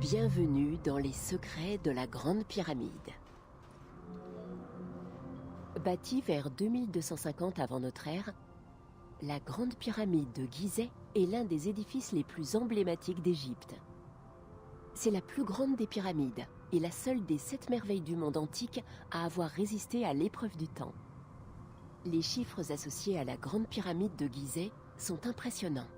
Bienvenue dans les secrets de la Grande Pyramide. Bâtie vers 2250 avant notre ère, la Grande Pyramide de Gizeh est l'un des édifices les plus emblématiques d'Égypte. C'est la plus grande des pyramides et la seule des 7 merveilles du monde antique à avoir résisté à l'épreuve du temps. Les chiffres associés à la Grande Pyramide de Gizeh sont impressionnants.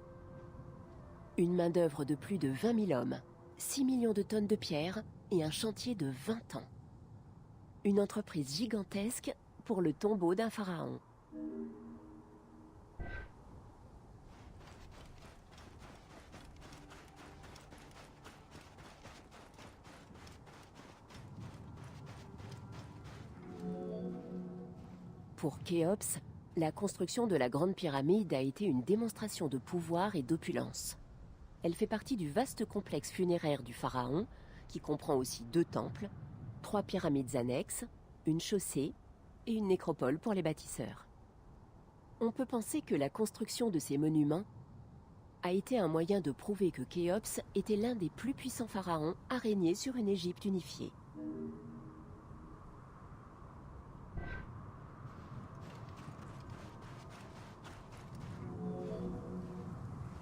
Une main-d'œuvre de plus de 20 000 hommes, 6 millions de tonnes de pierre et un chantier de 20 ans. Une entreprise gigantesque pour le tombeau d'un pharaon. Pour Khéops, la construction de la Grande Pyramide a été une démonstration de pouvoir et d'opulence. Elle fait partie du vaste complexe funéraire du pharaon, qui comprend aussi 2 temples, 3 pyramides annexes, une chaussée et une nécropole pour les bâtisseurs. On peut penser que la construction de ces monuments a été un moyen de prouver que Khéops était l'un des plus puissants pharaons à régner sur une Égypte unifiée. «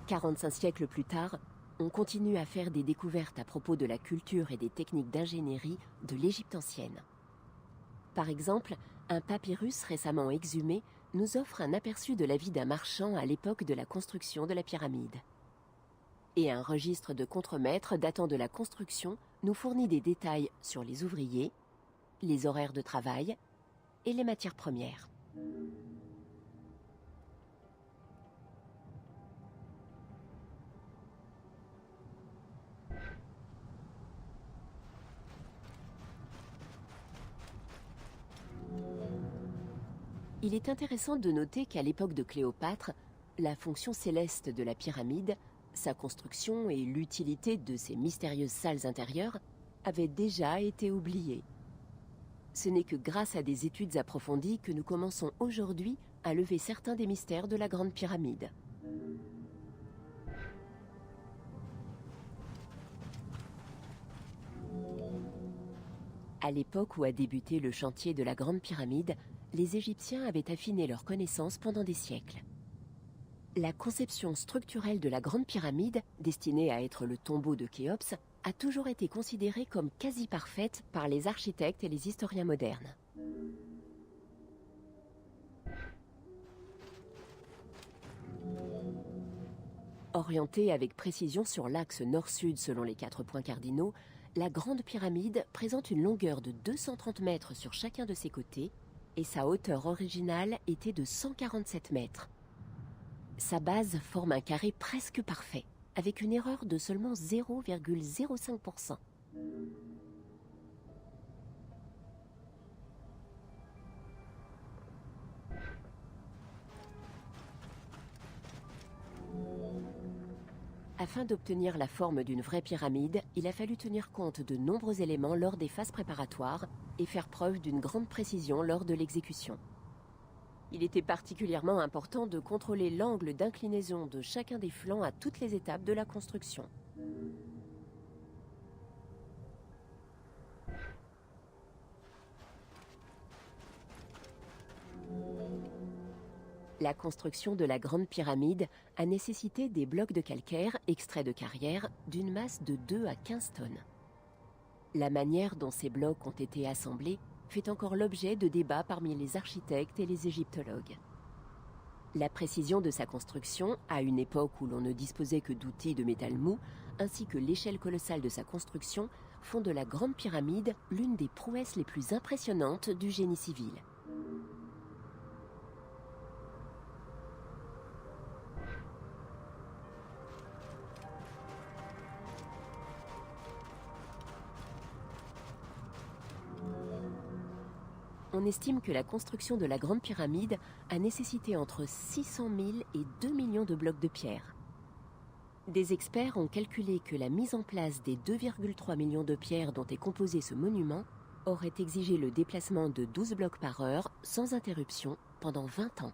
45 siècles plus tard, on continue à faire des découvertes à propos de la culture et des techniques d'ingénierie de l'Égypte ancienne. Par exemple, un papyrus récemment exhumé nous offre un aperçu de la vie d'un marchand à l'époque de la construction de la pyramide. Et un registre de contremaîtres datant de la construction nous fournit des détails sur les ouvriers, les horaires de travail et les matières premières. Il est intéressant de noter qu'à l'époque de Cléopâtre, la fonction céleste de la pyramide, sa construction et l'utilité de ses mystérieuses salles intérieures avaient déjà été oubliées. Ce n'est que grâce à des études approfondies que nous commençons aujourd'hui à lever certains des mystères de la Grande Pyramide. À l'époque où a débuté le chantier de la Grande Pyramide, les Égyptiens avaient affiné leurs connaissances pendant des siècles. La conception structurelle de la Grande Pyramide, destinée à être le tombeau de Khéops, a toujours été considérée comme quasi parfaite par les architectes et les historiens modernes. Orientée avec précision sur l'axe nord-sud selon les 4 points cardinaux, la Grande Pyramide présente une longueur de 230 mètres sur chacun de ses côtés et sa hauteur originale était de 147 mètres. Sa base forme un carré presque parfait, avec une erreur de seulement 0,05%. Afin d'obtenir la forme d'une vraie pyramide, il a fallu tenir compte de nombreux éléments lors des phases préparatoires et faire preuve d'une grande précision lors de l'exécution. Il était particulièrement important de contrôler l'angle d'inclinaison de chacun des flancs à toutes les étapes de la construction. La construction de la Grande Pyramide a nécessité des blocs de calcaire extraits de carrières d'une masse de 2 à 15 tonnes. La manière dont ces blocs ont été assemblés fait encore l'objet de débats parmi les architectes et les égyptologues. La précision de sa construction, à une époque où l'on ne disposait que d'outils de métal mou, ainsi que l'échelle colossale de sa construction, font de la Grande Pyramide l'une des prouesses les plus impressionnantes du génie civil. On estime que la construction de la Grande Pyramide a nécessité entre 600 000 et 2 millions de blocs de pierre. Des experts ont calculé que la mise en place des 2,3 millions de pierres dont est composé ce monument aurait exigé le déplacement de 12 blocs par heure, sans interruption, pendant 20 ans.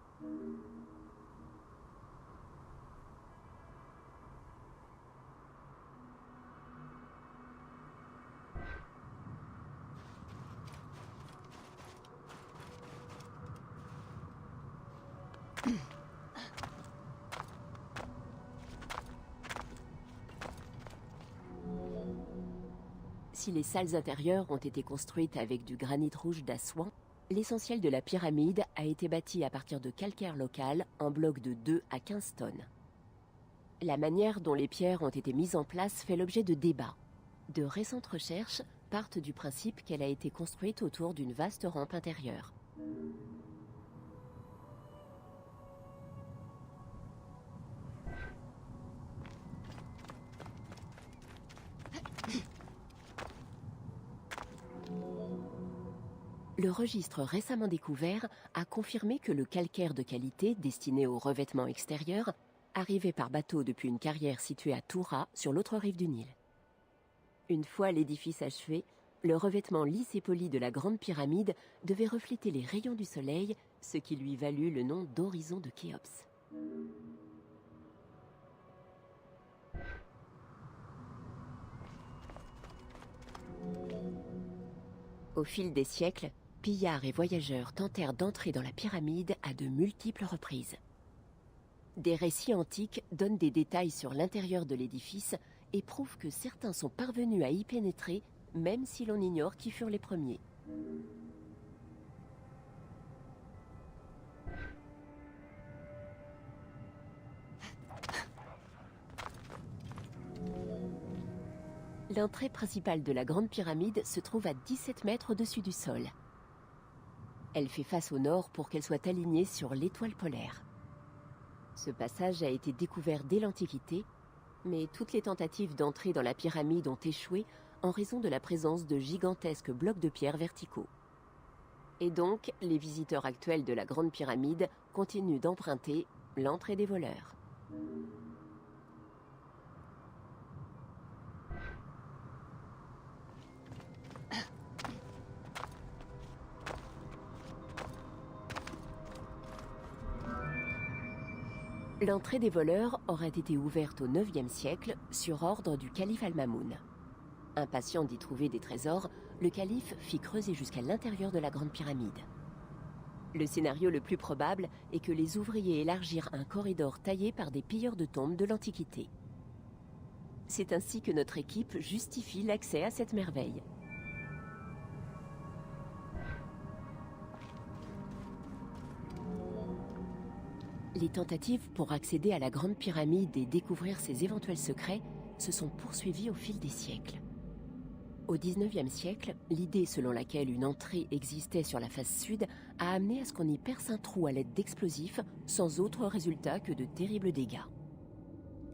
Si les salles intérieures ont été construites avec du granit rouge d'Assouan, l'essentiel de la pyramide a été bâti à partir de calcaire local en blocs de 2 à 15 tonnes. La manière dont les pierres ont été mises en place fait l'objet de débats. De récentes recherches partent du principe qu'elle a été construite autour d'une vaste rampe intérieure. Le registre récemment découvert a confirmé que le calcaire de qualité destiné au revêtement extérieur arrivait par bateau depuis une carrière située à Toura, sur l'autre rive du Nil. Une fois l'édifice achevé, le revêtement lisse et poli de la Grande Pyramide devait refléter les rayons du soleil, ce qui lui valut le nom d'horizon de Khéops. Au fil des siècles, pillards et voyageurs tentèrent d'entrer dans la pyramide à de multiples reprises. Des récits antiques donnent des détails sur l'intérieur de l'édifice et prouvent que certains sont parvenus à y pénétrer, même si l'on ignore qui furent les premiers. L'entrée principale de la Grande Pyramide se trouve à 17 mètres au-dessus du sol. Elle fait face au nord pour qu'elle soit alignée sur l'étoile polaire. Ce passage a été découvert dès l'Antiquité, mais toutes les tentatives d'entrer dans la pyramide ont échoué en raison de la présence de gigantesques blocs de pierre verticaux. Et donc, les visiteurs actuels de la Grande Pyramide continuent d'emprunter l'entrée des voleurs. L'entrée des voleurs aurait été ouverte au IXe siècle sur ordre du calife Al-Mamoun. Impatient d'y trouver des trésors, le calife fit creuser jusqu'à l'intérieur de la Grande Pyramide. Le scénario le plus probable est que les ouvriers élargirent un corridor taillé par des pilleurs de tombes de l'Antiquité. C'est ainsi que notre équipe justifie l'accès à cette merveille. Les tentatives pour accéder à la Grande Pyramide et découvrir ses éventuels secrets se sont poursuivies au fil des siècles. Au XIXe siècle, l'idée selon laquelle une entrée existait sur la face sud a amené à ce qu'on y perce un trou à l'aide d'explosifs, sans autre résultat que de terribles dégâts.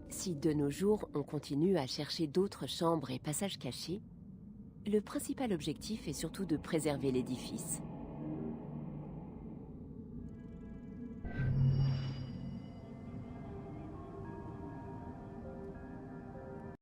Si de nos jours on continue à chercher d'autres chambres et passages cachés, le principal objectif est surtout de préserver l'édifice.